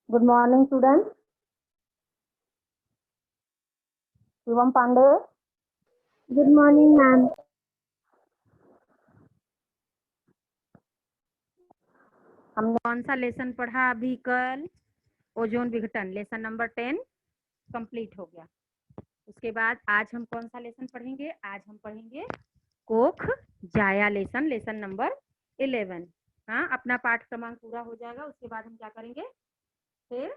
Good morning, students. Shivam Pandey. Good morning, ma'am. हमने कौन सा लेसन पढ़ा अभी कल? ओजोन विघटन, लेसन नंबर 10 कंप्लीट हो गया। उसके बाद आज हम कौन सा लेसन पढ़ेंगे? आज हम पढ़ेंगे कोख जाया लेसन, लेसन नंबर 11। हाँ, अपना पाठ क्रमांक पूरा हो जाएगा। उसके बाद हम क्या करेंगे? फिर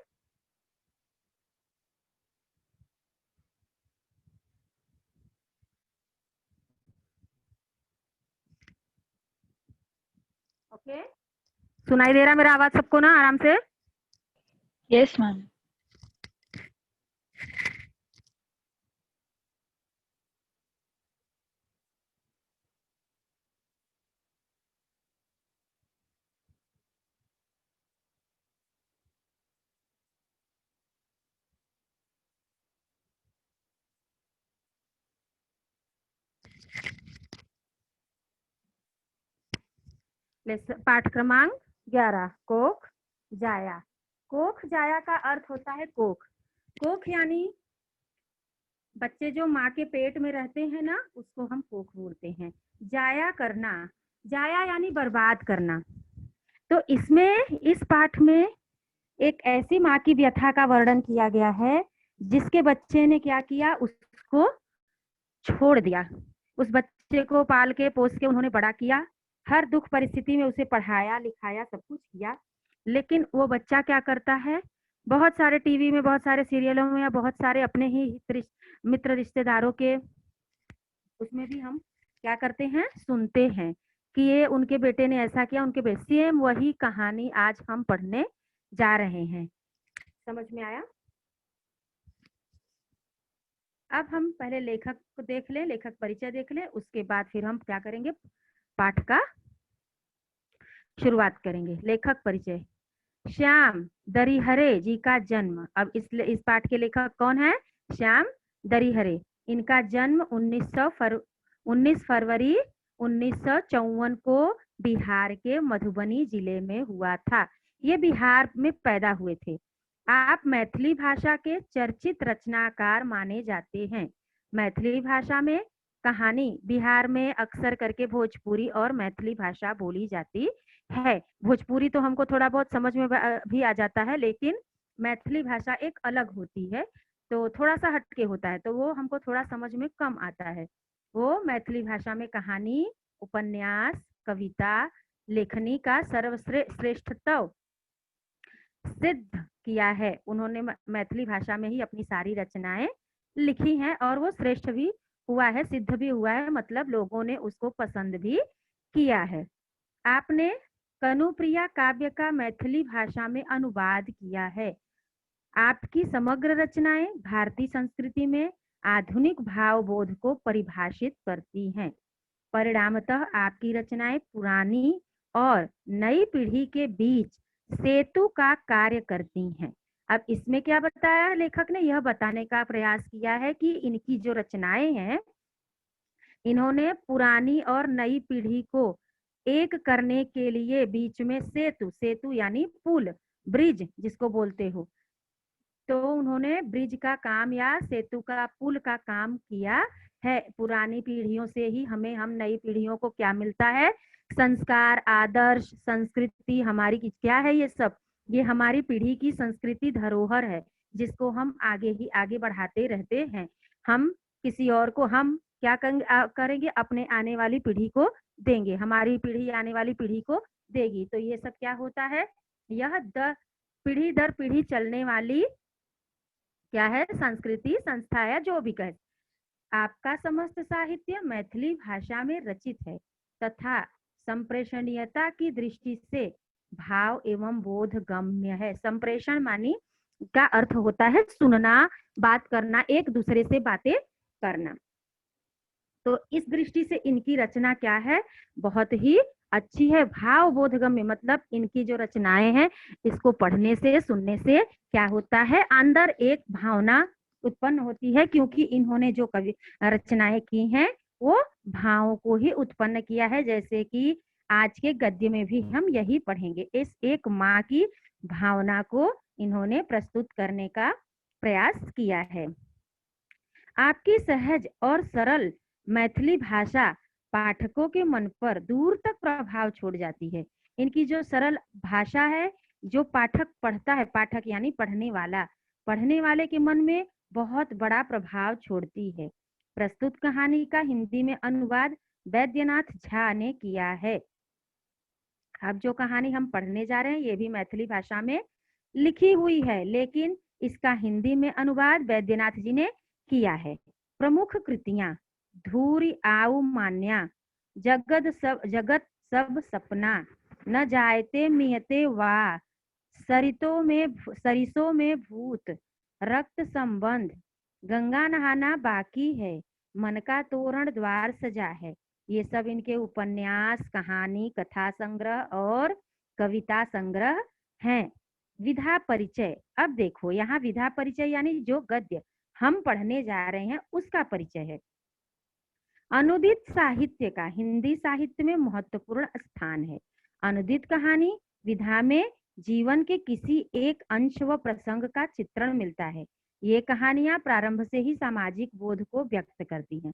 ओके, सुनाई दे रहा मेरा आवाज सबको ना आराम से? Yes, ma'am. पाठ क्रमांक 11 कोख जाया। कोख जाया का अर्थ होता है कोख। कोख यानी बच्चे जो माँ के पेट में रहते हैं ना, उसको हम कोख बोलते हैं। जाया करना, जाया यानी बर्बाद करना। तो इसमें, इस पाठ में एक ऐसी माँ की व्यथा का वर्णन किया गया है जिसके बच्चे ने क्या किया, उसको छोड़ दिया। उस बच्चे को पाल के पोस के उन्होंने बड़ा किया, हर दुख परिस्थिति में उसे पढ़ाया लिखाया, सब कुछ किया, लेकिन वो बच्चा क्या करता है, बहुत सारे टीवी में, बहुत सारे सीरियलों में, या बहुत सारे अपने ही मित्र रिश्तेदारों के उसमें भी हम क्या करते हैं, सुनते हैं कि ये उनके बेटे ने ऐसा किया, उनके बेटे, सेम वही कहानी आज हम पढ़ने जा रहे हैं। समझ में आया? अब हम पहले लेखक को देख लें, लेखक परिचय देख लें, उसके बाद फिर हम क्या करेंगे, पाठ का शुरुआत करेंगे। लेखक परिचय। श्याम दरिहरे जी का जन्म। अब इस पाठ के लेखक कौन है? श्याम दरिहरे। इनका जन्म 19 फरवरी 1954 को बिहार के मधुबनी जिले में हुआ था। ये बिहार में पैदा हुए थे। आप मैथिली भाषा के चर्चित रचनाकार माने जाते हैं। मैथिली भाषा में कहानी बिहार में अक्सर करके भोजपुरी और मैथिली भाषा बोली जाती है। भोजपुरी तो हमको थोड़ा बहुत समझ में भी आ जाता है, लेकिन मैथिली भाषा एक अलग होती है, तो थोड़ा सा हटके होता है, तो वो हमको थोड़ा समझ में कम आता है। वो मैथिली भाषा में कहानी, उपन्यास, कविता, लेखनी का सर्वश्रेष्ठत्व सिद्ध किया है। उन्होंने मैथिली भाषा में ही अपनी सारी रचनाएं लिखी हैं और वो श्रेष्ठ भी हुआ है, सिद्ध भी हुआ है, मतलब लोगों ने उसको पसंद भी किया है। आपने कनुप्रिया काव्य का मैथिली भाषा में अनुवाद किया है। आपकी समग्र रचनाएं भारतीय संस्कृति में आधुनिक भावबोध को परिभाषित करती हैं। परिणामतः आपकी रचनाएं पुरानी और नई पीढ़ी के बीच सेतु का कार्य करती हैं। अब इसमें क्या बताया लेखक ने, यह बताने का प्रयास किया है कि इनकी जो रचनाएं हैं, इन्होंने पुरानी और नई पीढ़ी को एक करने के लिए बीच में सेतु, सेतु यानी पुल, ब्रिज जिसको बोलते हो, तो उन्होंने ब्रिज का काम या सेतु का, पुल का काम किया है। पुरानी पीढ़ियों से ही हम नई पीढ़ियों को क्या मिलता है, संस्कार, आदर्श, संस्कृति हमारी क्या है, ये सब, ये हमारी पीढ़ी की संस्कृति धरोहर है, जिसको हम आगे ही आगे बढ़ाते रहते हैं। हम किसी और को हम क्या करेंगे, अपने आने वाली पीढ़ी को देंगे, हमारी पीढ़ी आने वाली पीढ़ी को देगी। तो ये सब क्या होता है, यह पीढ़ी दर पीढ़ी चलने वाली क्या है, संस्कृति, संस्था है, जो भी कहे। आपका समस्त साहित्य मैथिली भाषा में रचित है तथा संप्रेषणीयता की दृष्टि से भाव एवं बोध गम्य है। संप्रेषण मानी का अर्थ होता है सुनना, बात करना, एक दूसरे से बातें करना। तो इस दृष्टि से इनकी रचना क्या है, बहुत ही अच्छी है। भाव बोधगम्य मतलब इनकी जो रचनाएं हैं, इसको पढ़ने से, सुनने से क्या होता है, अंदर एक भावना उत्पन्न होती है, क्योंकि इन्होंने जो कवि रचनाएं की हैं वो भावों को ही उत्पन्न किया है। जैसे कि आज के गद्य में भी हम यही पढ़ेंगे, इस एक माँ की भावना को इन्होंने प्रस्तुत करने का प्रयास किया है। आपकी सहज और सरल मैथिली भाषा पाठकों के मन पर दूर तक प्रभाव छोड़ जाती है। इनकी जो सरल भाषा है, जो पाठक पढ़ता है, पाठक यानी पढ़ने वाले के मन में बहुत बड़ा प्रभाव छोड़ती है। प्रस्तुत कहानी का हिंदी में अनुवाद वैद्यनाथ झा ने किया है। अब जो कहानी हम पढ़ने जा रहे हैं ये भी मैथिली भाषा में लिखी हुई है, लेकिन इसका हिंदी में अनुवाद वैद्यनाथ जी ने किया है। प्रमुख कृतियां: धूरी आऊ मान्या, जगत सब सपना, न जायते मियते वा, सरिसों में भूत, रक्त संबंध, गंगा नहाना बाकी है, मन का तोरण द्वार सजा है। ये सब इनके उपन्यास, कहानी, कथा संग्रह और कविता संग्रह हैं। विधा परिचय: अब देखो यहाँ विधा परिचय यानी जो गद्य हम पढ़ने जा रहे हैं उसका परिचय है। अनुदित साहित्य का हिंदी साहित्य में महत्वपूर्ण स्थान है। अनुदित कहानी विधा में जीवन के किसी एक अंश व प्रसंग का चित्रण मिलता है। ये कहानियां प्रारंभ से ही सामाजिक बोध को व्यक्त करती हैं।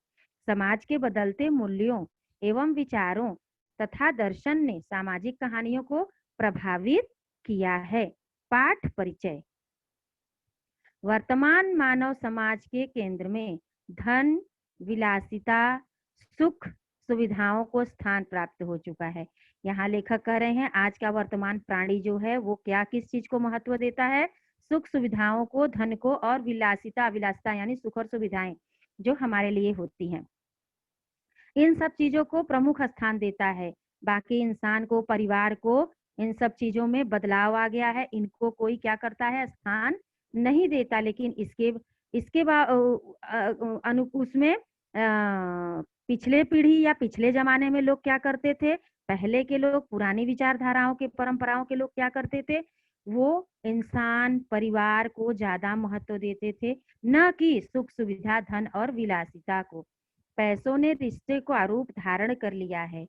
समाज के बदलते मूल्यों एवं विचारों तथा दर्शन ने सामाजिक कहानियों को प्रभावित किया है। पाठ परिचय: वर्तमान मानव समाज के केंद्र में धन, विलासिता, सुख सुविधाओं को स्थान प्राप्त हो चुका है। यहाँ लेखक कह रहे हैं आज का वर्तमान प्राणी जो है वो क्या किस चीज को महत्व देता है? सुख सुविधाओं को, धन को और विलासिता यानी सुख और सुविधाएं जो हमारे लिए होती हैं, इन सब चीजों को प्रमुख स्थान देता है। बाकी इंसान को, परिवार को इन सब चीजों में बदलाव आ गया है, इनको कोई क्या करता है? स्थान नहीं देता। लेकिन इसके उसमें पिछले पीढ़ी या पिछले जमाने में लोग क्या करते थे? पहले के लोग, पुरानी विचारधाराओं के, परंपराओं के लोग क्या करते थे? वो इंसान, परिवार को ज्यादा महत्व देते थे, न कि सुख सुविधा, धन और विलासिता को। पैसों ने रिश्ते को आरूप धारण कर लिया है,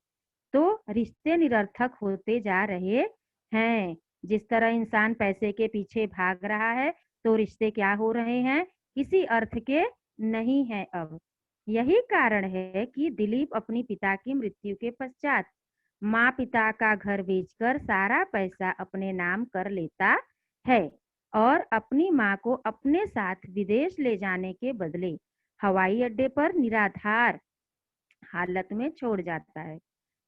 तो रिश्ते निरर्थक होते जा रहे हैं। जिस तरह इंसान पैसे के पीछे भाग रहा है तो रिश्ते क्या हो रहे हैं? किसी अर्थ के नहीं है अब। यही कारण है कि दिलीप अपनी पिता की मृत्यु के पश्चात माँ पिता का घर बेचकर सारा पैसा अपने नाम कर लेता है और अपनी माँ को अपने साथ विदेश ले जाने के बदले हवाई अड्डे पर निराधार हालत में छोड़ जाता है।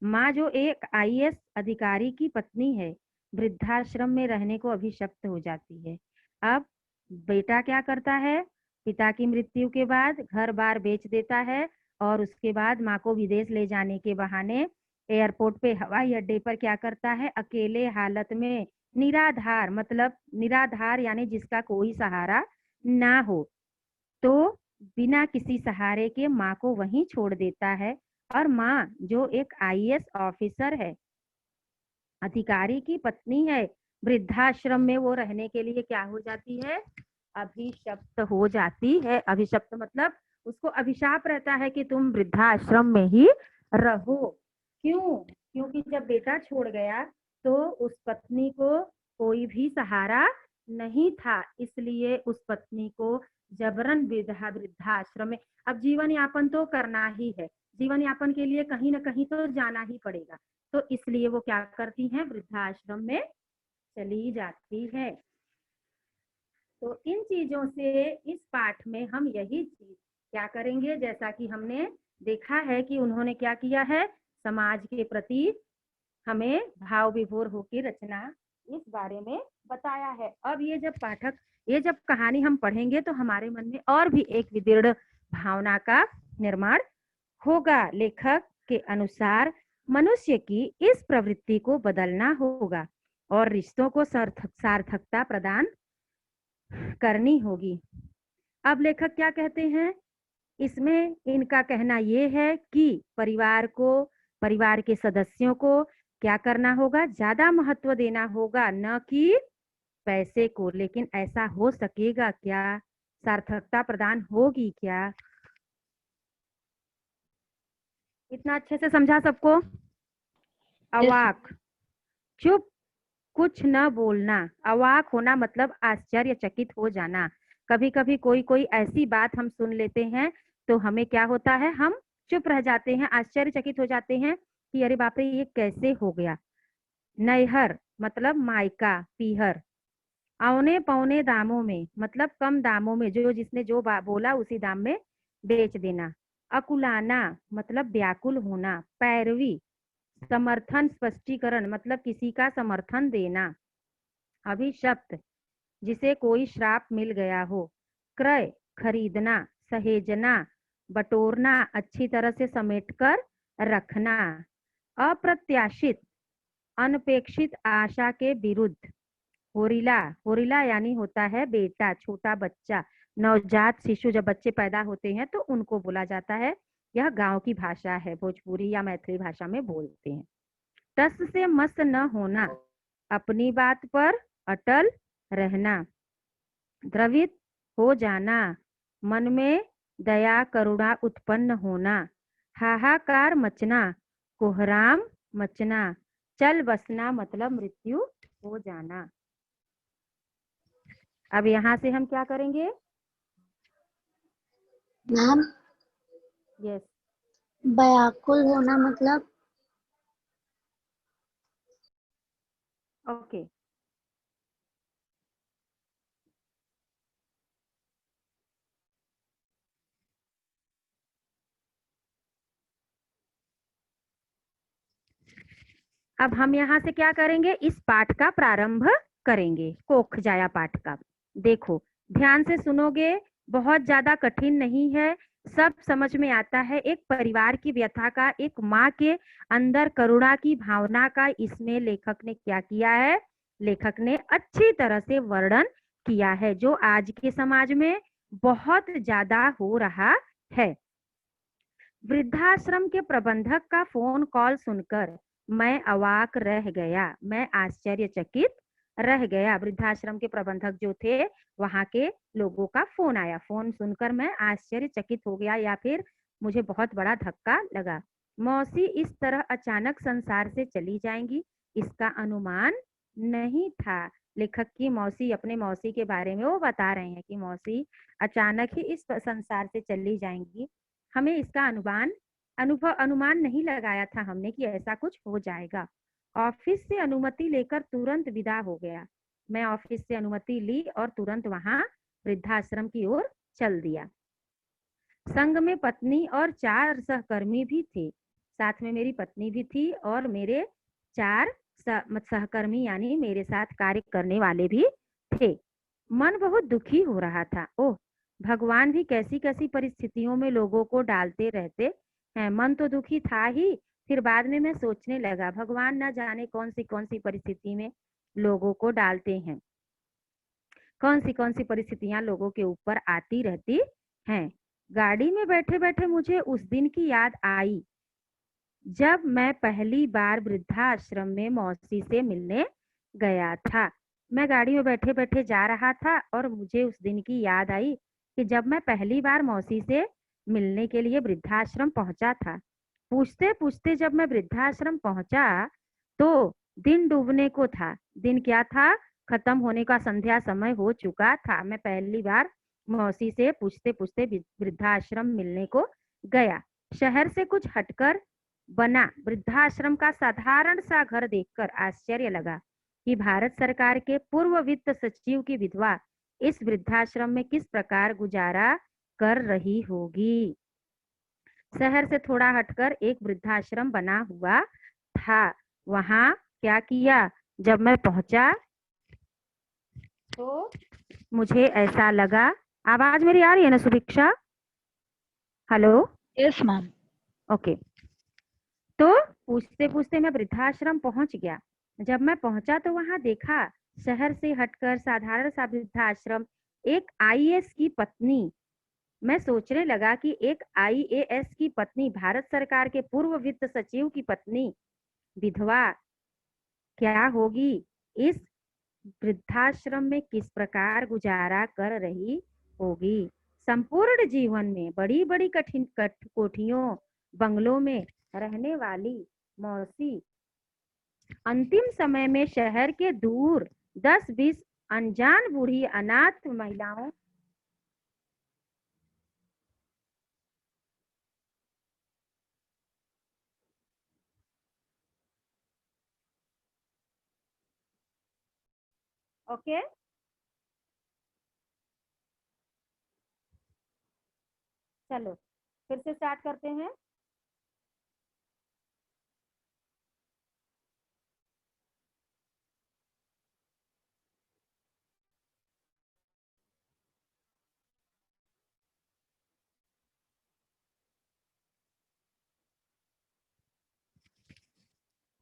माँ जो एक आईएएस अधिकारी की पत्नी है, वृद्धाश्रम में रहने को अभिशप्त हो जाती है। अब बेटा क्या करता है? पिता की मृत्यु के बाद घर बार बेच देता है और उसके बाद माँ को विदेश ले जाने के बहाने एयरपोर्ट पे, हवाई अड्डे पर क्या करता है? अकेले हालत में, निराधार, मतलब निराधार यानी जिसका कोई सहारा ना हो, तो बिना किसी सहारे के माँ को वहीं छोड़ देता है। और माँ जो एक आईएएस ऑफिसर है, अधिकारी की पत्नी है, वृद्धाश्रम में वो रहने के लिए क्या हो जाती है? अभिशप्त हो जाती है। अभिशप्त मतलब उसको अभिशाप रहता है कि तुम वृद्धाश्रम में ही रहो। क्यों? क्योंकि जब बेटा छोड़ गया तो उस पत्नी को कोई भी सहारा नहीं था, इसलिए उस पत्नी को जबरन वृद्धाश्रम में, अब जीवन यापन तो करना ही है, जीवन यापन के लिए कहीं ना कहीं तो जाना ही पड़ेगा, तो इसलिए वो क्या करती हैं? वृद्धाश्रम में चली जाती है। तो इन चीजों से इस पाठ में हम यही चीज क्या करेंगे? जैसा कि हमने देखा है कि उन्होंने क्या किया है, समाज के प्रति हमें भाव विभोर होकर रचना इस बारे में बताया है। अब ये जब कहानी हम पढ़ेंगे तो हमारे मन में और भी एक विदीर्ण भावना का निर्माण होगा। लेखक के अनुसार मनुष्य की इस प्रवृत्ति को बदलना होगा और रिश्तों को सार्थकता प्रदान करनी होगी। अब लेखक क्या कहते हैं इसमें? इनका कहना यह है कि परिवार के सदस्यों को क्या करना होगा? ज्यादा महत्व देना होगा, न कि पैसे को। लेकिन ऐसा हो सकेगा क्या? सार्थकता प्रदान होगी क्या? इतना अच्छे से समझा सबको? अवाक, चुप, कुछ न बोलना। अवाक होना मतलब आश्चर्यचकित हो जाना। कभी कभी कोई कोई ऐसी बात हम सुन लेते हैं तो हमें क्या होता है, हम चुप रह जाते हैं, आश्चर्यचकित हो जाते हैं कि अरे बाप रे ये कैसे हो गया। नैहर मतलब मायका, पीहर। औने पौने दामों में मतलब कम दामों में, जो जिसने जो बोला उसी दाम में बेच देना। अकुलाना मतलब व्याकुल होना। पैरवी, समर्थन स्पष्टीकरण मतलब किसी का समर्थन देना। अभिशप्त, जिसे कोई श्राप मिल गया हो। क्रय, खरीदना, सहेजना, बटोरना, अच्छी तरह से समेटकर रखना। अप्रत्याशित, अनपेक्षित आशा के विरुद्ध। होरिला, होरिला यानी होता है बेटा, छोटा बच्चा, नवजात शिशु। जब बच्चे पैदा होते हैं तो उनको बोला जाता है। यह गांव की भाषा है, भोजपुरी या मैथिली भाषा में बोलते हैं। टस से मस न होना, अपनी बात पर अटल रहना। द्रवित हो जाना, मन में दया करुणा उत्पन्न होना। हाहाकार मचना, कोहराम मचना। चल बसना मतलब मृत्यु हो जाना। अब यहाँ से हम क्या करेंगे? मैम, यस, व्याकुल होना मतलब ओके। अब हम यहाँ से क्या करेंगे, इस पाठ का प्रारंभ करेंगे, कोख जाया पाठ का। देखो ध्यान से सुनोगे, बहुत ज्यादा कठिन नहीं है, सब समझ में आता है। एक परिवार की व्यथा का, एक माँ के अंदर करुणा की भावना का इसमें लेखक ने क्या किया है, लेखक ने अच्छी तरह से वर्णन किया है, जो आज के समाज में बहुत ज्यादा हो रहा है। वृद्धाश्रम के प्रबंधक का फोन कॉल सुनकर मैं अवाक रह गया, मैं आश्चर्यचकित रह गया। वृद्धाश्रम के प्रबंधक जो थे, वहां के लोगों का फोन आया, फोन सुनकर मैं आश्चर्यचकित हो गया, या फिर मुझे बहुत बड़ा धक्का लगा। मौसी इस तरह अचानक संसार से चली जाएंगी, इसका अनुमान नहीं था। लेखक की मौसी, अपने मौसी के बारे में वो बता रहे हैं कि मौसी अचानक ही इस संसार से चली जाएंगी। हमें इसका अनुमान नहीं लगाया था हमने कि ऐसा कुछ हो जाएगा। ऑफिस से अनुमति लेकर तुरंत विदा हो गया। मैं ऑफिस से अनुमति ली और तुरंत वहां वृद्धाश्रम की ओर चल दिया। संग में पत्नी और 4 सहकर्मी भी थे, साथ में मेरी पत्नी भी थी और मेरे 4 सहकर्मी यानी मेरे साथ कार्य करने वाले भी थे। मन बहुत दुखी हो रहा था। ओह, भगवान भी कैसी कैसी परिस्थितियों में लोगों को डालते रहते हैं। मन तो दुखी था ही, फिर बाद में मैं सोचने लगा भगवान न जाने कौन सी परिस्थिति में लोगों को डालते हैं, कौन सी परिस्थितियां लोगों के ऊपर आती रहती हैं। गाड़ी में बैठे बैठे मुझे उस दिन की याद आई जब मैं पहली बार वृद्धाश्रम में मौसी से मिलने गया था। मैं गाड़ी में बैठे बैठे जा रहा था और मुझे उस दिन की याद आई कि जब मैं पहली बार मौसी से मिलने के लिए वृद्धाश्रम पहुंचा था। पूछते पूछते जब मैं वृद्धाश्रम पहुंचा तो दिन डूबने को था। दिन क्या था, खत्म होने का संध्या समय हो चुका था। मैं पहली बार मौसी से पूछते पूछते वृद्धाश्रम मिलने को गया। शहर से कुछ हटकर बना वृद्धाश्रम का साधारण सा घर देखकर आश्चर्य लगा कि भारत सरकार के पूर्व वित्त सचिव की विधवा इस वृद्धाश्रम में किस प्रकार गुजारा कर रही होगी। शहर से थोड़ा हटकर एक वृद्धाश्रम बना हुआ था। वहां क्या किया, जब मैं पहुंचा तो मुझे ऐसा लगा, आवाज मेरी आ रही है ना Subhiksha? Hello? Yes ma'am. Okay. तो पूछते पूछते मैं वृद्धाश्रम पहुंच गया। जब मैं पहुंचा तो वहां देखा शहर से हटकर साधारण सा वृद्धाश्रम। एक आईएएस की पत्नी, मैं सोचने लगा कि एक आईएएस की पत्नी, भारत सरकार के पूर्व वित्त सचिव की पत्नी विधवा क्या होगी, इस वृद्धाश्रम में किस प्रकार गुजारा कर रही होगी। संपूर्ण जीवन में बड़ी बड़ी कठिन कोठियों बंगलों में रहने वाली मौसी अंतिम समय में शहर के दूर 10-20 अनजान बूढ़ी अनाथ महिलाओं ओके चलो फिर से स्टार्ट करते हैं।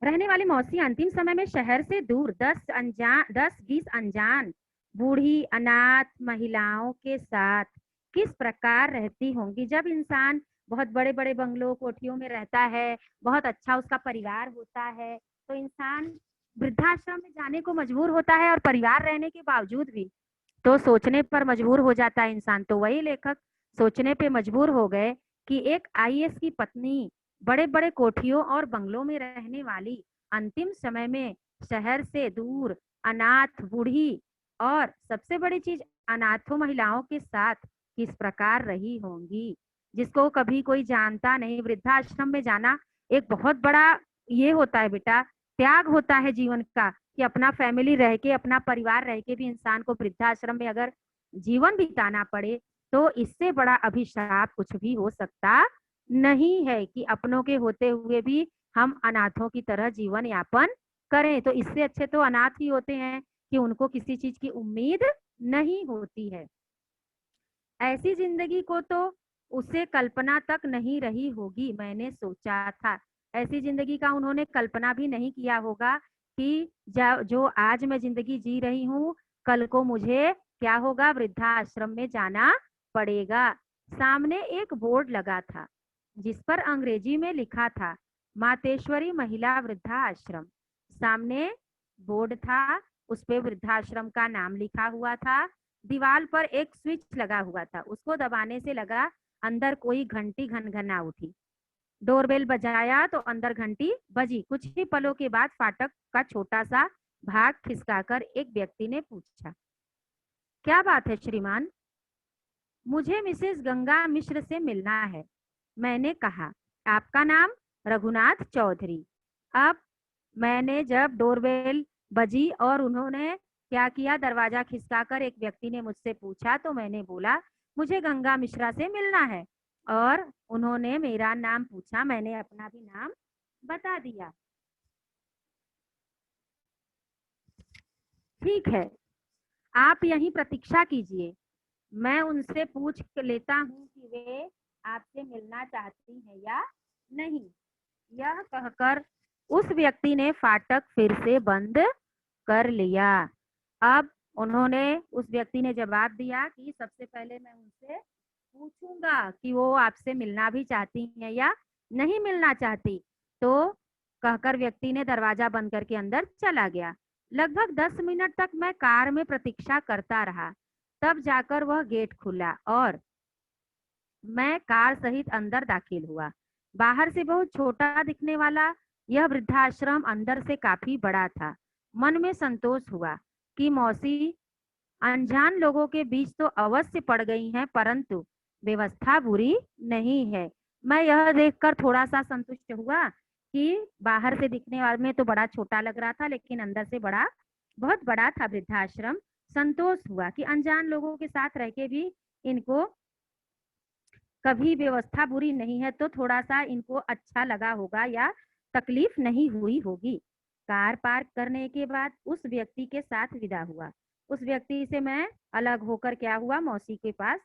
रहने वाली मौसी अंतिम समय में शहर से दूर 10-20 अनजान बूढ़ी अनाथ महिलाओं के साथ किस प्रकार रहती होंगी। जब इंसान बहुत बड़े बड़े बंगलों कोठियों में रहता है, बहुत अच्छा उसका परिवार होता है, तो इंसान वृद्धाश्रम में जाने को मजबूर होता है, और परिवार रहने के बावजूद भी तो सोचने पर मजबूर हो जाता है इंसान। तो वही लेखक सोचने पे मजबूर हो गए कि एक आईएएस की पत्नी बड़े बड़े कोठियों और बंगलों में रहने वाली अंतिम समय में शहर से दूर अनाथ बूढ़ी और सबसे बड़ी चीज अनाथों महिलाओं के साथ किस प्रकार रही होंगी, जिसको कभी कोई जानता नहीं। वृद्धाश्रम में जाना एक बहुत बड़ा ये होता है बेटा, त्याग होता है जीवन का, कि अपना फैमिली रह के अपना परिवार रह के भी इंसान को वृद्धाश्रम में अगर जीवन बिताना पड़े तो इससे बड़ा अभिशाप कुछ भी हो सकता नहीं है, कि अपनों के होते हुए भी हम अनाथों की तरह जीवन यापन करें। तो इससे अच्छे तो अनाथ ही होते हैं कि उनको किसी चीज की उम्मीद नहीं होती है। ऐसी जिंदगी को तो उसे कल्पना तक नहीं रही होगी, मैंने सोचा था। ऐसी जिंदगी का उन्होंने कल्पना भी नहीं किया होगा कि जो आज मैं जिंदगी जी रही हूँ, कल को मुझे क्या होगा, वृद्धाश्रम में जाना पड़ेगा। सामने एक बोर्ड लगा था जिस पर अंग्रेजी में लिखा था मातेश्वरी महिला वृद्धाश्रम। सामने बोर्ड था, उस पे वृद्धाश्रम का नाम लिखा हुआ था। दीवार पर एक स्विच लगा हुआ था, उसको दबाने से लगा अंदर कोई घंटी घनघना उठी। डोरबेल बजाया तो अंदर घंटी बजी। कुछ ही पलों के बाद फाटक का छोटा सा भाग खिसकाकर एक व्यक्ति ने पूछा, क्या बात है श्रीमान? मुझे मिसेस गंगा मिश्र से मिलना है। मैंने कहा, आपका नाम? रघुनाथ चौधरी। अब मैंने जब डोरबेल बजी और उन्होंने क्या किया, दरवाजा खिसकाकर एक व्यक्ति ने मुझसे पूछा, तो मैंने बोला मुझे गंगा मिश्रा से मिलना है। और उन्होंने मेरा नाम पूछा, मैंने अपना भी नाम बता दिया। ठीक है, आप यहीं प्रतीक्षा कीजिए, मैं उनसे पूछ लेता हूँ कि वे आपसे मिलना चाहती हैं या नहीं। यह कहकर उस व्यक्ति ने फाटक फिर से बंद कर लिया। अब उन्होंने उस व्यक्ति ने जवाब दिया कि सबसे पहले मैं उनसे पूछूंगा कि वो आपसे मिलना भी चाहती हैं या नहीं मिलना चाहती। तो कहकर व्यक्ति ने दरवाजा बंद करके अंदर चला गया। लगभग 10 मिनट तक मैं कार में प्रतीक्षा करता रहा, तब जाकर वह गेट खुला और मैं कार सहित अंदर दाखिल हुआ। बाहर से बहुत छोटा दिखने वाला यह वृद्धाश्रम अंदर से काफी बड़ा था। मन में संतोष हुआ कि मौसी अनजान लोगों के बीच तो अवश्य पड़ गई हैं, परंतु व्यवस्था बुरी नहीं है। मैं यह देखकर थोड़ा सा संतुष्ट हुआ कि बाहर से दिखने वाले में तो बड़ा छोटा लग रहा था, लेकिन अंदर से बहुत बड़ा था वृद्धाश्रम। संतोष हुआ कि अनजान लोगों के साथ रह के भी इनको कभी व्यवस्था बुरी नहीं है, तो थोड़ा सा इनको अच्छा लगा होगा या तकलीफ नहीं हुई होगी। कार पार्क करने के बाद उस व्यक्ति के साथ विदा हुआ। उस व्यक्ति से मैं अलग होकर क्या हुआ, मौसी के पास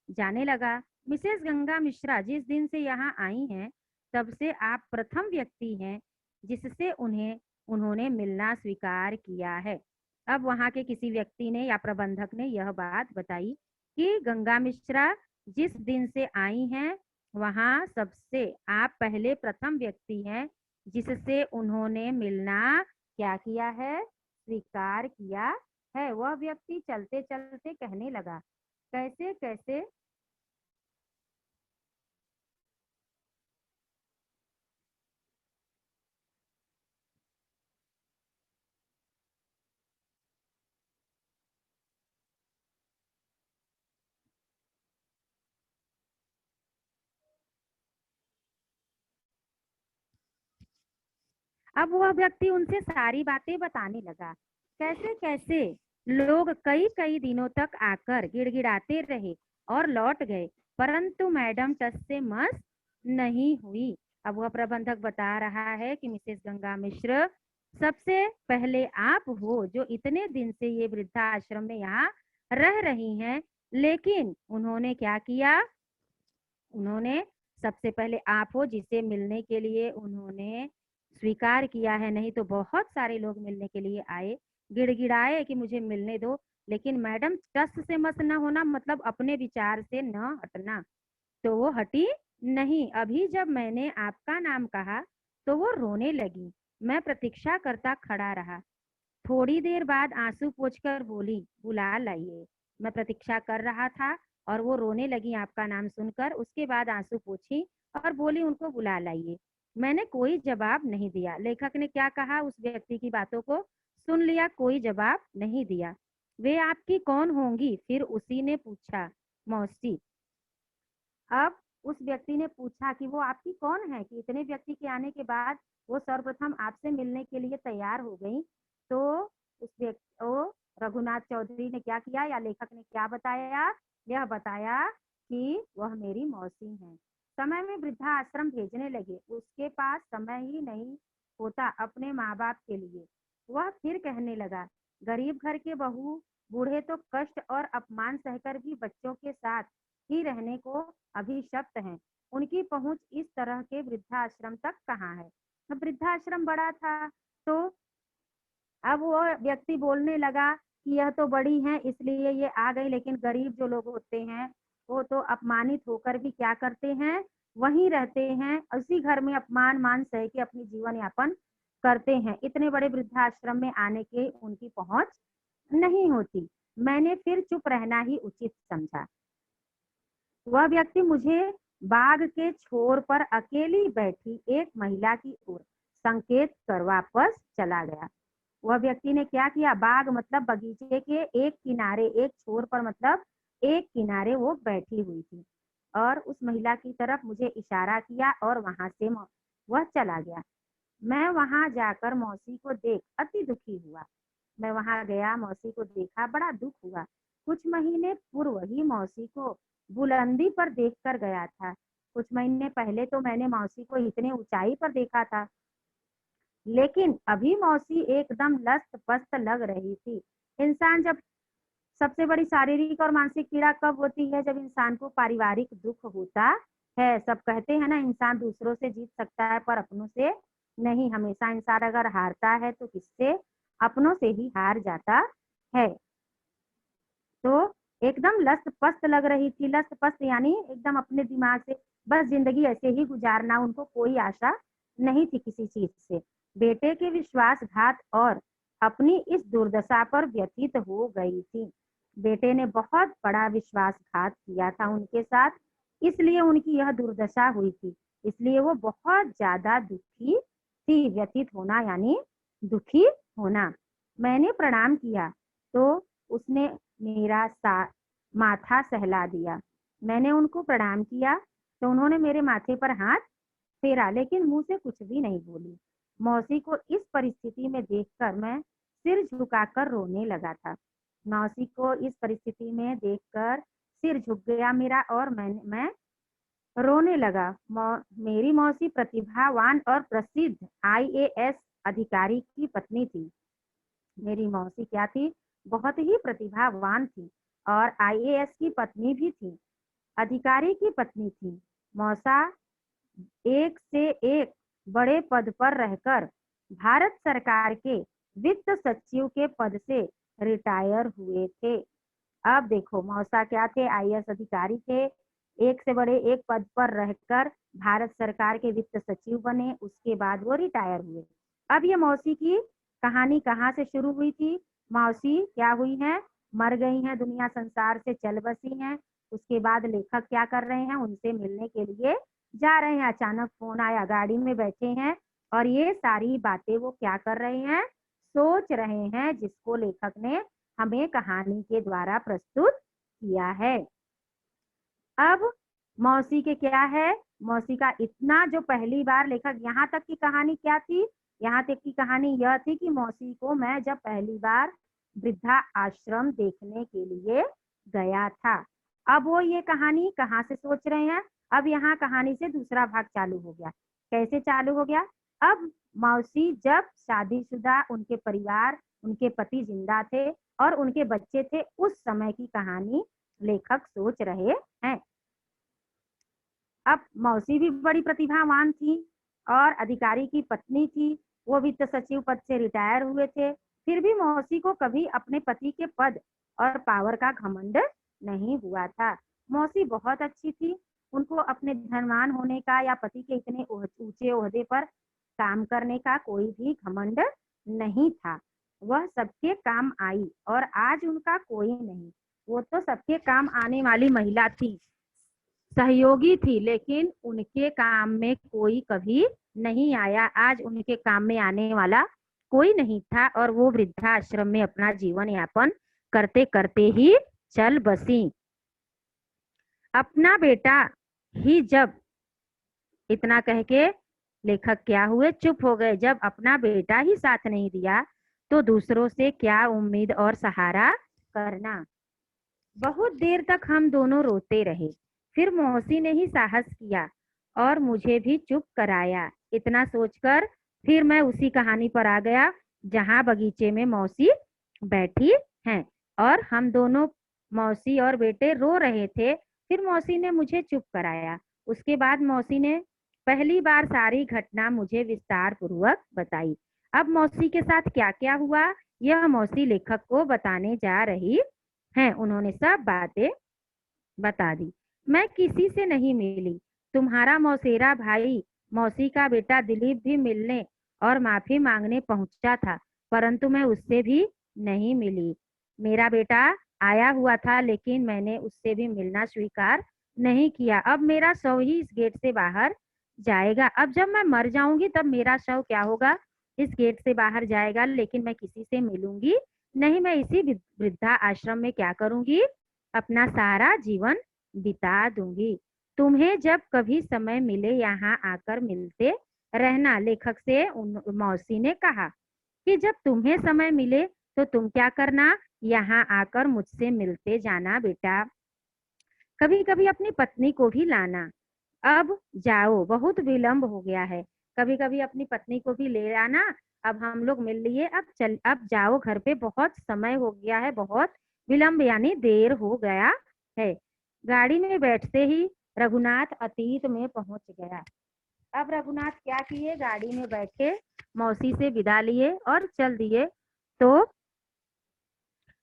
जाने लगा। मिसेस गंगा मिश्रा जिस दिन से यहाँ आई हैं, तब से आप प्रथम व्यक्ति हैं जिससे उन्होंने मिलना स्वीकार किया है। अब वहां के किसी व्यक्ति ने या प्रबंधक ने यह बात बताई कि गंगा मिश्रा जिस दिन से आई हैं, वहां सबसे आप पहले प्रथम व्यक्ति हैं जिससे उन्होंने मिलना क्या किया है, स्वीकार किया है। वह व्यक्ति चलते चलते कहने लगा, कैसे कैसे अब वह व्यक्ति उनसे सारी बातें बताने लगा। कैसे कैसे लोग कई कई दिनों तक आकर गिड़गिड़ाते रहे और लौट गए, परंतु मैडम टस से मस नहीं हुई। अब वह प्रबंधक बता रहा है कि मिसेस गंगा मिश्र, सबसे पहले आप हो जो इतने दिन से ये वृद्धाश्रम में यहाँ रह रही हैं, लेकिन उन्होंने क्या किया? उन्होंने सबसे पहले आप हो जिसे मिलने के लिए उन्होंने स्वीकार किया है, नहीं तो बहुत सारे लोग मिलने के लिए आए, गिड़गिड़ाए कि मुझे मिलने दो, लेकिन मैडम टस से मस न होना मतलब अपने विचार से न हटना, तो वो हटी नहीं। अभी जब मैंने आपका नाम कहा तो वो रोने लगी। मैं प्रतीक्षा करता खड़ा रहा। थोड़ी देर बाद आंसू पोंछकर बोली, बुला लाइए। मैं प्रतीक्षा कर रहा था और वो रोने लगी आपका नाम सुनकर। उसके बाद आंसू पोंछी और बोली, उनको बुला लाइए। मैंने कोई जवाब नहीं दिया। लेखक ने क्या कहा, उस व्यक्ति की बातों को सुन लिया, कोई जवाब नहीं दिया। वे आपकी कौन होंगी? फिर उसी ने पूछा। मौसी। अब उस व्यक्ति ने पूछा कि वो आपकी कौन है, कि इतने व्यक्ति के आने के बाद वो सर्वप्रथम आपसे मिलने के लिए तैयार हो गई। तो उस व्यक्ति ओ रघुनाथ चौधरी ने क्या किया, या लेखक ने क्या बताया? यह बताया कि वह मेरी मौसी हैं। समय में वृद्धाश्रम भेजने लगे, उसके पास समय ही नहीं होता अपने माँ बाप के लिए। वह फिर कहने लगा, गरीब घर के बहू बूढ़े तो कष्ट और अपमान सहकर भी बच्चों के साथ ही रहने को अभिशप्त हैं। उनकी पहुंच इस तरह के वृद्धाश्रम तक कहाँ है? अब वृद्धाश्रम बड़ा था, तो अब वो व्यक्ति बोलने लगा कि यह तो बड़ी हैं इसलिए ये आ गई, लेकिन गरीब जो लोग होते हैं वो तो अपमानित होकर भी क्या करते हैं, वहीं रहते हैं, उसी घर में अपमान मान सह के अपनी जीवन यापन करते हैं। इतने बड़े वृद्धाश्रम में आने के उनकी पहुंच नहीं होती। मैंने फिर चुप रहना ही उचित समझा। वह व्यक्ति मुझे बाग के छोर पर अकेली बैठी एक महिला की ओर संकेत कर वापस चला गया। वह व्यक्ति ने क्या किया? बाग मतलब बगीचे के एक किनारे, एक छोर पर मतलब एक किनारे वो बैठी हुई थी और उस महिला की तरफ मुझे इशारा किया और वहां से वह चला गया। मैं वहां जाकर मौसी को देख अति दुखी हुआ। मैं वहां गया, मौसी को देखा, बड़ा दुख हुआ। कुछ महीने पूर्व ही मौसी को बुलंदी पर देखकर गया था। कुछ महीने पहले तो मैंने मौसी को इतने ऊंचाई पर देखा था, लेकिन अभी मौसी एकदम लस्त पस्त लग रही थी। इंसान जब सबसे बड़ी शारीरिक और मानसिक पीड़ा कब होती है? जब इंसान को पारिवारिक दुख होता है। सब कहते हैं ना, इंसान दूसरों से जीत सकता है पर अपनों से नहीं। हमेशा इंसान अगर हारता है तो किससे? अपनों से ही हार जाता है। तो एकदम लस्त पस्त लग रही थी। लस्त पस्त यानी एकदम अपने दिमाग से बस जिंदगी ऐसे ही गुजारना, उनको कोई आशा नहीं थी किसी चीज से। बेटे के विश्वासघात और अपनी इस दुर्दशा पर व्यथित हो गई थी। बेटे ने बहुत बड़ा विश्वासघात किया था उनके साथ, इसलिए उनकी यह दुर्दशा हुई थी। इसलिए वो बहुत ज्यादा दुखी थी। व्यथित होना यानी दुखी होना। मैंने प्रणाम किया तो उसने मेरा माथा सहला दिया। मैंने उनको प्रणाम किया तो उन्होंने मेरे माथे पर हाथ फेरा, लेकिन मुंह से कुछ भी नहीं बोली। मौसी को इस परिस्थिति में देखकर मैं सिर झुकाकर रोने लगा था। मौसी को इस परिस्थिति में देखकर सिर झुक गया मेरा और मैं रोने लगा। मेरी मौसी प्रतिभावान और प्रसिद्ध आईएएस अधिकारी की पत्नी थी। मेरी मौसी क्या थी? बहुत ही प्रतिभावान थी और आईएएस की पत्नी भी थी, अधिकारी की पत्नी थी। मौसा एक से एक बड़े पद पर रहकर भारत सरकार के वित्त सचिव के पद से रिटायर हुए थे। अब देखो, मौसा क्या थे? आईएएस अधिकारी थे, एक से बड़े एक पद पर रहकर भारत सरकार के वित्त सचिव बने, उसके बाद वो रिटायर हुए। अब ये मौसी की कहानी कहाँ से शुरू हुई थी? मौसी क्या हुई हैं? मर गई हैं, दुनिया संसार से चल बसी हैं। उसके बाद लेखक क्या कर रहे हैं? उनसे मिलने के लिए जा रहे हैं। अचानक फोन आया, गाड़ी में बैठे हैं और ये सारी बातें वो क्या कर रहे हैं? सोच रहे हैं, जिसको लेखक ने हमें कहानी के द्वारा प्रस्तुत किया है। अब मौसी के क्या है? मौसी का इतना जो पहली बार लेखक, यहाँ तक की कहानी क्या थी? यहाँ तक की कहानी यह थी कि मौसी को मैं जब पहली बार वृद्धा आश्रम देखने के लिए गया था। अब वो ये कहानी कहाँ से सोच रहे हैं? अब यहाँ कहानी से दूसरा भाग चालू हो गया। कैसे चालू हो गया? अब मौसी जब शादीशुदा, उनके परिवार, उनके पति जिंदा थे और उनके बच्चे थे, उस समय की कहानी लेखक सोच रहे हैं। अब मौसी भी बड़ी प्रतिभावान थी और अधिकारी की पत्नी थी, वो वित्त सचिव पद से रिटायर हुए थे। फिर भी मौसी को कभी अपने पति के पद और पावर का घमंड नहीं हुआ था। मौसी बहुत अच्छी थी, उनको अपने धनवान होने का या पति के इतने ऊंचे ओहदे पर काम करने का कोई भी घमंड नहीं था। वह सबके काम आई और आज उनका कोई नहीं। वो तो सबके काम आने वाली महिला थी, सहयोगी थी, लेकिन उनके काम में कोई कभी नहीं आया। आज उनके काम में आने वाला कोई नहीं था और वो वृद्धाश्रम में अपना जीवन यापन करते करते ही चल बसी। अपना बेटा ही जब, इतना कह के लेखक क्या हुए? चुप हो गए। जब अपना बेटा ही साथ नहीं दिया तो दूसरों से क्या उम्मीद और सहारा करना। बहुत देर तक हम दोनों रोते रहे। फिर मौसी ने ही साहस किया और मुझे भी चुप कराया। इतना सोचकर फिर मैं उसी कहानी पर आ गया जहाँ बगीचे में मौसी बैठी हैं और हम दोनों, मौसी और बेटे, रो रहे थे। फिर मौसी ने मुझे चुप कराया। उसके बाद मौसी ने पहली बार सारी घटना मुझे विस्तार पूर्वक बताई। अब मौसी के साथ क्या क्या हुआ यह मौसी लेखक को बताने जा रही हैं। उन्होंने सब बातें बता दी। मैं किसी से नहीं मिली। तुम्हारा मौसेरा भाई मौसी का बेटा दिलीप भी मिलने और माफी मांगने पहुंचा था, परंतु मैं उससे भी नहीं मिली। मेरा बेटा आया हुआ था लेकिन मैंने उससे भी मिलना स्वीकार नहीं किया। अब मेरा शव ही इस गेट से बाहर जाएगा। अब जब मैं मर जाऊंगी तब मेरा शव क्या होगा? इस गेट से बाहर जाएगा, लेकिन मैं किसी से मिलूंगी नहीं। मैं इसी वृद्धा आश्रम में क्या करूंगी? अपना सारा जीवन बिता दूंगी। तुम्हें जब कभी समय मिले यहाँ आकर मिलते रहना। लेखक से मौसी ने कहा कि जब तुम्हें समय मिले तो तुम क्या करना, यहाँ आकर मुझसे मिलते जाना बेटा। कभी कभी अपनी पत्नी को भी लाना। अब जाओ, बहुत विलंब हो गया है। कभी कभी अपनी पत्नी को भी ले आना। अब हम लोग मिल लिए, अब जाओ घर पे, बहुत समय हो गया है, बहुत विलंब यानी देर हो गया है। गाड़ी में बैठते ही रघुनाथ अतीत में पहुंच गया। अब रघुनाथ क्या किए? गाड़ी में बैठे मौसी से विदा लिए और चल दिए। तो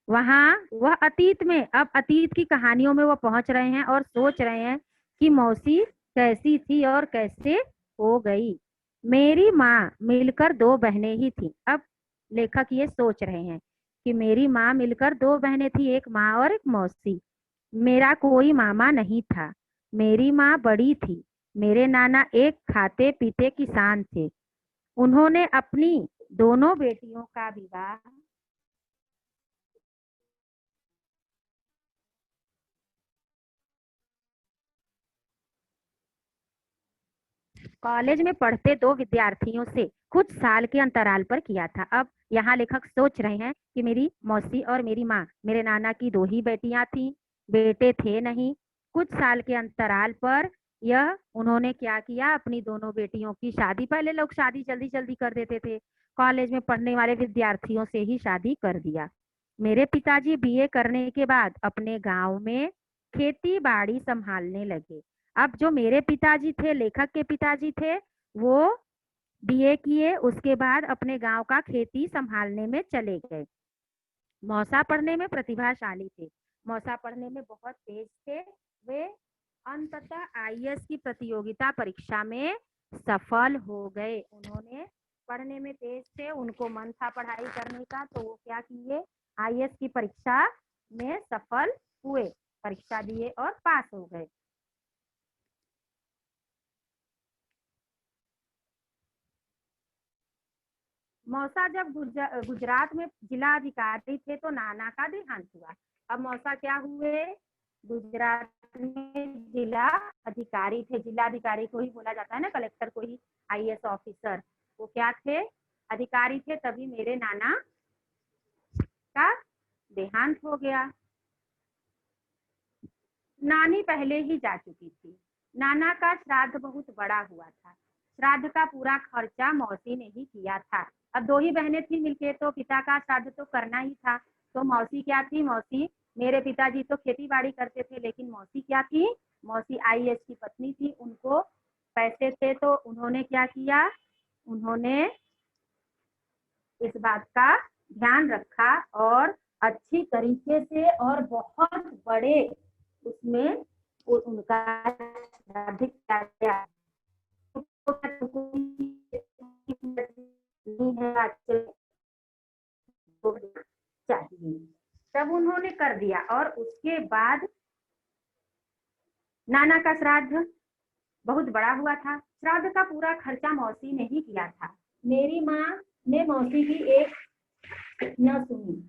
वहां वह अतीत में, अब अतीत की कहानियों में वो पहुंच रहे हैं और सोच रहे हैं कि मौसी कैसी थी और कैसे हो गई। मेरी माँ मिलकर दो बहनें ही थी। अब लेखक ये सोच रहे हैं कि मेरी माँ मिलकर दो बहनें थी, एक माँ और एक मौसी। मेरा कोई मामा नहीं था। मेरी माँ बड़ी थी। मेरे नाना एक खाते पीते किसान थे। उन्होंने अपनी दोनों बेटियों का विवाह कॉलेज में पढ़ते दो विद्यार्थियों से कुछ साल के अंतराल पर किया था। अब यहाँ लेखक सोच रहे हैं कि मेरी मौसी और मेरी माँ, मेरे नाना की दो ही बेटियां थी, बेटे थे नहीं। कुछ साल के अंतराल पर यह उन्होंने क्या किया, अपनी दोनों बेटियों की शादी, पहले लोग शादी जल्दी जल्दी कर देते थे, कॉलेज में पढ़ने वाले विद्यार्थियों से ही शादी कर दिया। मेरे पिताजी बीए करने के बाद अपने गांव में खेती बाड़ी संभालने लगे। अब जो मेरे पिताजी थे, लेखक के पिताजी थे, वो बीए किए, उसके बाद अपने गांव का खेती संभालने में चले गए। मौसा पढ़ने में प्रतिभाशाली थे, मौसा पढ़ने में बहुत तेज थे। वे अंततः आईएएस की प्रतियोगिता परीक्षा में सफल हो गए। उन्होंने पढ़ने में तेज थे, उनको मन था पढ़ाई करने का, तो वो क्या किए, आईएएस की परीक्षा में सफल हुए, परीक्षा दिए और पास हो गए। मौसा जब गुजरात में जिला अधिकारी थे तो नाना का देहांत हुआ। अब मौसा क्या हुए, गुजरात में जिला अधिकारी थे। जिला अधिकारी को ही बोला जाता है ना, कलेक्टर को ही आईएएस ऑफिसर। वो क्या थे, अधिकारी थे, तभी मेरे नाना का देहांत हो गया। नानी पहले ही जा चुकी थी। नाना का श्राद्ध बहुत बड़ा हुआ था। श्राद्ध का पूरा खर्चा मौसी ने ही किया था। अब दो ही बहनें थी मिलके, तो पिता का श्राद्ध तो करना ही था। तो मौसी क्या थी, मौसी, मेरे पिताजी तो खेती बाड़ी करते थे, लेकिन मौसी क्या थी, मौसी आईएएस की पत्नी थी। उनको पैसे थे, तो उन्होंने क्या किया, उन्होंने इस बात का ध्यान रखा और अच्छी तरीके से और बहुत बड़े उसमें उनका श्राद्ध किया गया। चाहिए, तब उन्होंने कर दिया। और उसके बाद नाना का श्राद्ध बहुत बड़ा हुआ था। श्राद्ध का पूरा खर्चा मौसी ने ही किया था। मेरी माँ ने मौसी की एक न सुनी।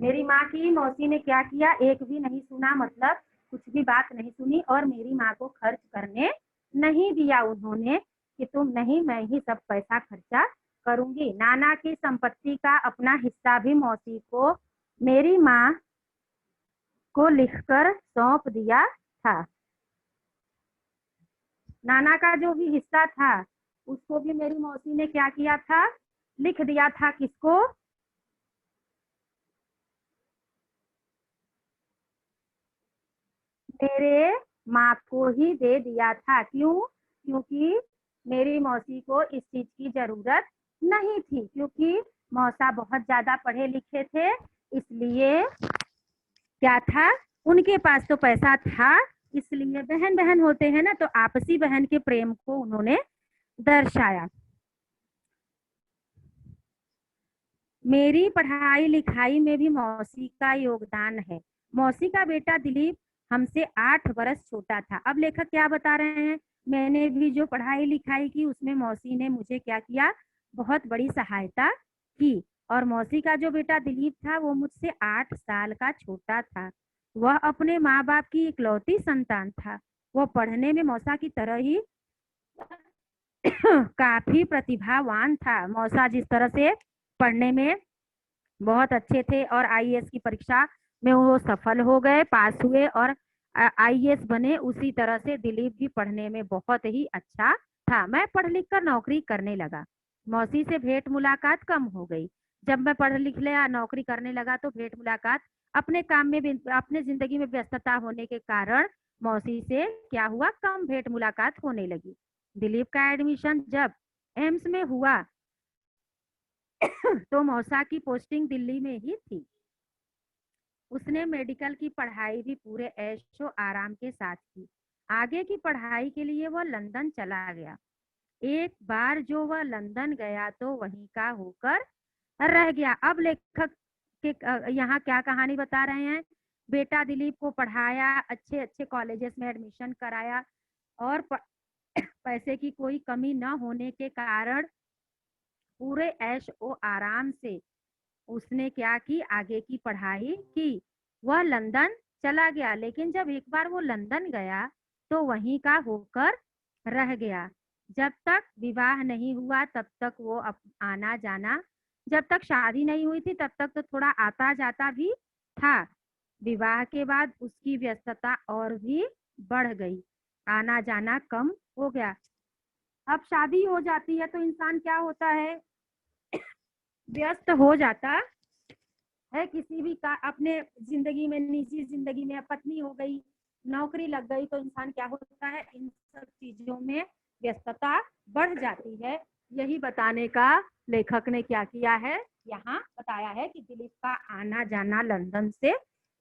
मेरी माँ की मौसी ने क्या किया, एक भी नहीं सुना, मतलब कुछ भी बात नहीं सुनी। और मेरी माँ को खर्च करने नहीं दिया उन्होंने, कि तुम नहीं, मैं ही सब पैसा खर्चा करूंगी। नाना की संपत्ति का अपना हिस्सा भी मौसी को मेरी माँ को लिखकर सौंप दिया था। नाना का जो भी हिस्सा था उसको भी मेरी मौसी ने क्या किया था, लिख दिया था। किसको, मेरे माँ को ही दे दिया था। क्यों, क्योंकि मेरी मौसी को इस चीज की जरूरत नहीं थी, क्योंकि मौसा बहुत ज्यादा पढ़े लिखे थे। इसलिए क्या था, उनके पास तो पैसा था। इसलिए बहन बहन होते हैं ना, तो आपसी बहन के प्रेम को उन्होंने दर्शाया। मेरी पढ़ाई लिखाई में भी मौसी का योगदान है। मौसी का बेटा दिलीप हमसे 8 वर्ष छोटा था। अब लेखक क्या बता रहे हैं, मैंने भी जो पढ़ाई लिखाई की उसमें मौसी ने मुझे क्या किया, बहुत बड़ी सहायता की। और मौसी का जो बेटा दिलीप था वो मुझसे 8 साल का छोटा था। वह अपने माँ बाप की इकलौती संतान था। वह पढ़ने में मौसा की तरह ही काफी प्रतिभावान था। मौसा जिस तरह से पढ़ने में बहुत अच्छे थे और आईएएस की परीक्षा में वो सफल हो गए, पास हुए और आईएएस बने, उसी तरह से दिलीप भी पढ़ने में बहुत ही अच्छा था। मैं पढ़ लिख कर नौकरी करने लगा। मौसी से भेंट मुलाकात कम हो गई। जब मैं पढ़ लिख लिया, नौकरी करने लगा, तो भेंट मुलाकात अपने काम में, अपने जिंदगी में व्यस्तता होने के कारण मौसी से क्या हुआ, कम भेंट मुलाकात होने लगी। दिलीप का एडमिशन जब एम्स में हुआ तो मौसा की पोस्टिंग दिल्ली में ही थी। उसने मेडिकल की पढ़ाई भी पूरे ऐशो आराम के साथ की। आगे की पढ़ाई के लिए वह लंदन चला गया। एक बार जो वह लंदन गया तो वहीं का होकर रह गया। अब लेखक के यहाँ क्या कहानी बता रहे हैं, बेटा दिलीप को पढ़ाया, अच्छे अच्छे कॉलेजेस में एडमिशन कराया और पैसे की कोई कमी न होने के कारण पूरे ऐश ओ आराम से उसने क्या की, आगे की पढ़ाई की। वह लंदन चला गया, लेकिन जब एक बार वो लंदन गया तो वहीं का होकर रह गया। जब तक विवाह नहीं हुआ तब तक वो आना जाना, जब तक शादी नहीं हुई थी तब तक तो थोड़ा आता जाता भी था। विवाह के बाद उसकी व्यस्तता और भी बढ़ गई, आना जाना कम हो गया। अब शादी हो जाती है तो इंसान क्या होता है, व्यस्त हो जाता है किसी भी का अपने जिंदगी में, निजी जिंदगी में। पत्नी हो गई, नौकरी लग गई, तो इंसान क्या होता है, इन सब चीजों में व्यस्तता बढ़ जाती है। यही बताने का लेखक ने क्या किया है, यहाँ बताया है कि दिलीप का आना जाना लंदन से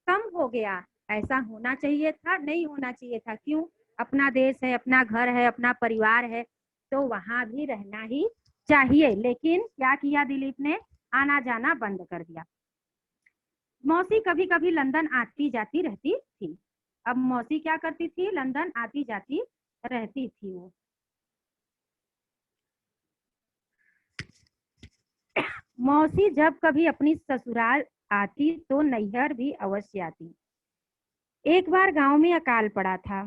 कम हो गया। ऐसा होना चाहिए था, नहीं होना चाहिए था। क्यों, अपना देश है, अपना घर है, अपना परिवार है, तो वहां भी रहना ही चाहिए। लेकिन क्या किया दिलीप ने, आना जाना बंद कर दिया। मौसी कभी कभी लंदन आती जाती रहती थी। अब मौसी क्या करती थी, लंदन आती जाती रहती थी। वो मौसी जब कभी अपनी ससुराल आती तो नैहर भी अवश्य आती। एक बार गांव में अकाल पड़ा था।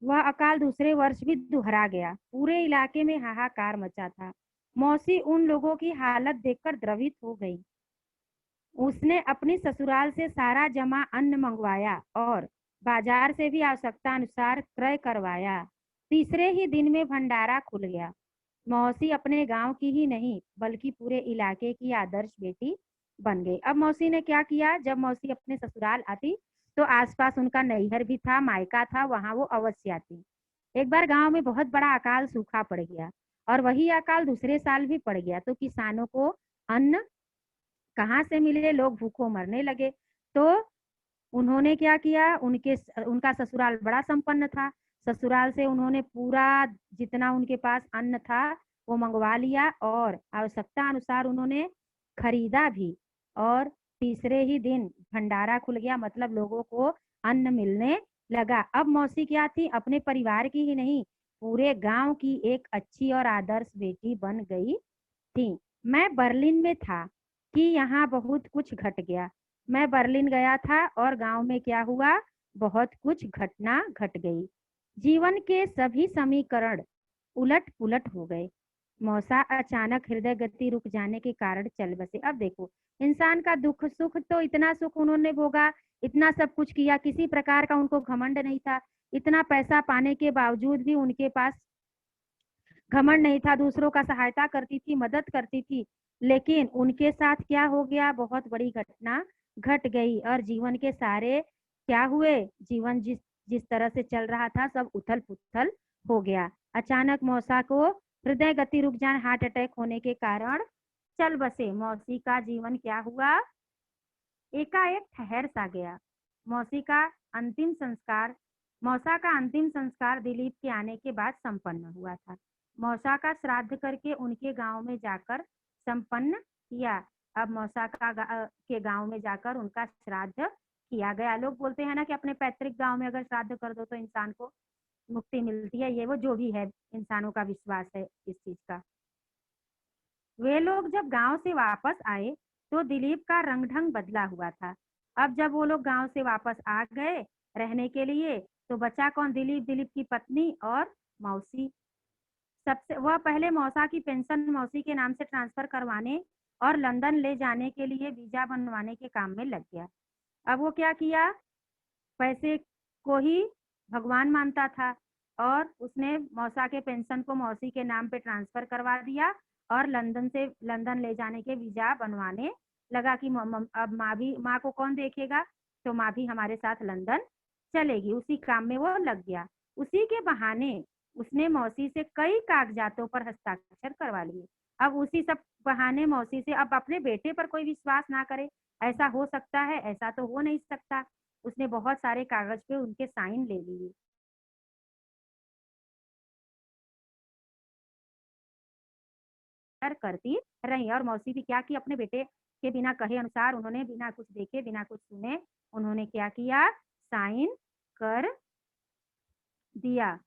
वह अकाल दूसरे वर्ष भी दोहरा गया। पूरे इलाके में हाहाकार मचा था। मौसी उन लोगों की हालत देखकर द्रवित हो गई। उसने अपनी ससुराल से सारा जमा अन्न मंगवाया और बाजार से भी आवश्यकता अनुसार क्रय करवाया। तीसरे ही दिन में भंडारा खुल गया। मौसी अपने गांव की ही नहीं बल्कि पूरे इलाके की आदर्श बेटी बन गई। अब मौसी ने क्या किया, जब मौसी अपने ससुराल आती तो आसपास उनका नैहर भी था, मायका था, वहां वो अवश्य आती। एक बार गांव में बहुत बड़ा अकाल सूखा पड़ गया और वही अकाल दूसरे साल भी पड़ गया, तो किसानों को अन्न कहाँ से मिले, लोग भूखों मरने लगे। तो उन्होंने क्या किया, उनका ससुराल बड़ा संपन्न था। ससुराल से उन्होंने पूरा जितना उनके पास अन्न था वो मंगवा लिया और आवश्यकता अनुसार उन्होंने खरीदा भी। और तीसरे ही दिन भंडारा खुल गया, मतलब लोगों को अन्न मिलने लगा। अब मौसी क्या थी, अपने परिवार की ही नहीं पूरे गांव की एक अच्छी और आदर्श बेटी बन गई थी। मैं बर्लिन में था कि यहाँ बहुत कुछ घट गया। मैं बर्लिन गया था और गांव में क्या हुआ, बहुत कुछ घटना घट गई। जीवन के सभी समीकरण उलट पुलट हो गए। मौसा अचानक हृदय गति रुक जाने के कारण चल बसे। अब देखो, इंसान का दुख सुख, तो इतना सुख उन्होंने भोगा, इतना सब कुछ किया, किसी प्रकार का उनको घमंड नहीं था। इतना पैसा पाने के बावजूद भी उनके पास घमंड नहीं था, दूसरों का सहायता करती थी, मदद करती थी। लेकिन उनके साथ क्या हो गया, बहुत बड़ी घटना घट गई और जीवन के सारे क्या हुए, जीवन जिस जिस तरह से चल रहा था सब उथल पुथल हो गया। अचानक मौसा को हृदय गति रुक जाने, हार्ट अटैक होने के कारण चल बसे। मौसी का जीवन क्या हुआ, एकाएक ठहर सा गया। मौसी का अंतिम संस्कार मौसा का अंतिम संस्कार दिलीप के आने के बाद संपन्न हुआ था। मौसा का श्राद्ध करके उनके गांव में जाकर संपन्न किया। अब मौसा के गांव में जाकर उनका श्राद्ध किया गया। लोग बोलते हैं ना कि अपने पैतृक गांव में अगर श्राद्ध कर दो तो इंसान को मुक्ति मिलती है, ये वो जो भी है, इंसानों का विश्वास है इस चीज का। वे लोग जब गांव से वापस आए तो दिलीप का रंग ढंग बदला हुआ था। अब जब वो लोग गांव से वापस आ गए रहने के लिए, तो बचा कौन, दिलीप, दिलीप की पत्नी और मौसी। सबसे वह पहले मौसा की पेंशन मौसी के नाम से ट्रांसफर करवाने और लंदन ले जाने के लिए वीजा बनवाने के काम में लग गया। अब वो क्या किया, पैसे को ही भगवान मानता था और उसने मौसा के पेंशन को मौसी के नाम पे ट्रांसफर करवा दिया और लंदन ले जाने के वीजा बनवाने लगा कि अब माँ को कौन देखेगा, तो माँ भी हमारे साथ लंदन चलेगी। उसी काम में वो लग गया। उसी के बहाने उसने मौसी से कई कागजातों पर हस्ताक्षर करवा लिए। अब उसी सब बहाने मौसी से अब अपने बेटे पर कोई विश्वास ना करे, ऐसा हो सकता है, ऐसा तो हो नहीं सकता। उसने बहुत सारे कागज पे उनके साइन ले लिए। करती रही और मौसी भी क्या की, अपने बेटे के बिना कहे अनुसार उन्होंने बिना कुछ देखे बिना कुछ सुने उन्होंने क्या किया, साइन कर दिया।